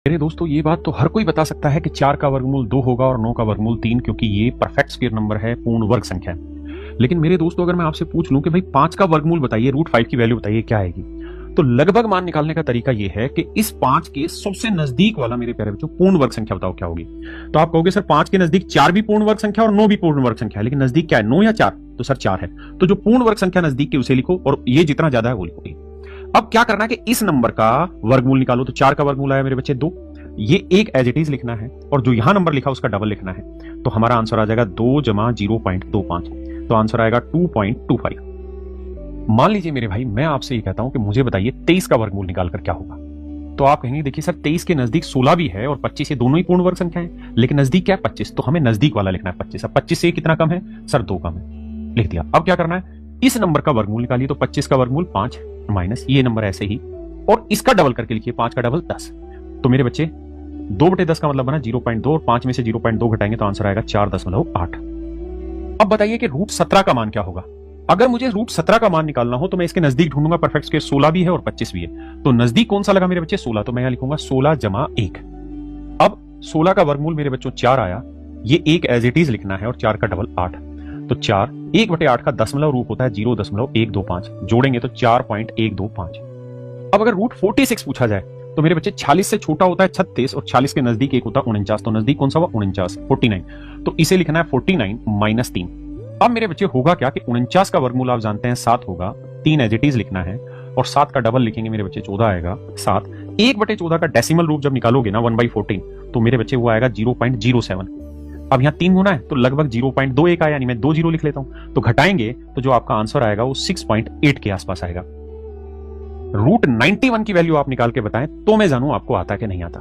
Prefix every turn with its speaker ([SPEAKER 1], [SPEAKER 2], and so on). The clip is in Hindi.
[SPEAKER 1] मेरे दोस्तों ये बात तो हर कोई बता सकता है कि 4 का वर्गमूल 2 होगा और 9 का वर्गमूल 3, क्योंकि ये परफेक्ट स्क्वायर नंबर है, पूर्ण वर्ग संख्या है। लेकिन मेरे दोस्तों अगर मैं आपसे पूछ लूं कि भाई 5 का वर्गमूल बताइए, √5 की वैल्यू बताइए क्या आएगी, तो लगभग मान निकालने का तरीका ये है कि इस 5 के सबसे नजदीक वाला मेरे प्यारे बच्चों पूर्ण वर्ग संख्या बताओ क्या होगी। तो आप कहोगे सर 5 के नजदीक 4 भी पूर्ण वर्ग संख्या और 9 भी पूर्ण वर्ग संख्या है, लेकिन नजदीक क्या है, 9 या 4? तो सर 4 है। तो जो पूर्ण वर्ग संख्या नजदीक की उसे लिखो और ये जितना ज्यादा है वो लिखोगे। अब क्या करना है कि इस नंबर का वर्गमूल निकालो। तो 4 का वर्गमूल आया मेरे बच्चे 2, ये एक एज इट इज लिखना है और जो यहां नंबर लिखा उसका डबल लिखना है। तो हमारा आंसर आ जाएगा 2 जमा 0.25, तो आंसर आएगा 2.25। मान लीजिए मेरे भाई मैं आपसे ये कहता हूं कि मुझे बताइए 23 का वर्गमूल निकालकर क्या होगा। तो आप कहेंगे देखिए सर 23 के नजदीक 16 भी है और 25, ये दोनों ही पूर्ण वर्ग संख्या है, लेकिन नजदीक क्या है 25, तो हमें नजदीक वाला लिखना है 25। अब 25 से कितना कम है सर 2 कम है, लिख दिया। अब क्या करना है, इस नंबर का वर्गमूल निकालिए। तो 25 का वर्गमूल 5 माइनस ये नंबर ऐसे ही, और इसका डबल करके लिखिए, 5 का डबल 10। तो मेरे बच्चे 2/10 का मतलब बना 0.2 और 5 में से 0.2 घटाएंगे तो आंसर आएगा 4.8। अब बताइए कि √17 का मान क्या होगा। अगर मुझे √17 का मान निकालना हो तो मैं इसके नजदीक ढूंढूंगा। परफेक्ट स्क्वायर 16 भी है और 25 भी है, तो नजदीक कौन सा लगा मेरे बच्चे 16, तो मैं यहां लिखूंगा 16 जमा 1। अब 16 का वर्गमूल मेरे बच्चों 4 आया, ये एक एज इट इज लिखना है और 4 का डबल 8। तो 4 1/8 का दशमलव रूप होता है 0.125, जोड़ेंगे तो 4.125। अब अगर √46 पूछा जाए तो मेरे बच्चे 46 से छोटा होता है 36 और 46 के नजदीक एक होता है 49, तो नजदीक कौन सा हुआ 49, 49। तो इसे लिखना है 49 माइनस 3। अब मेरे बच्चे होगा क्या कि 49 का वर्गमूल आप जानते हैं 7 होगा, 3 एज इट इज लिखना है और 7 का डबल लिखेंगे मेरे बच्चे 14 आएगा 7। 1/14 का डेसिमल रूप जब निकालोगे ना 1/14, तो मेरे बच्चे वो आएगा 0.07। अब यहाँ 3 गुना है तो लगभग 0.21 आया, यानी मैं 2 0 लिख लेता हूं। तो घटाएंगे तो जो आपका आंसर आएगा वो 6.8 के आसपास आएगा। √91 की वैल्यू आप निकाल के बताएं तो मैं जानूं आपको आता कि नहीं आता।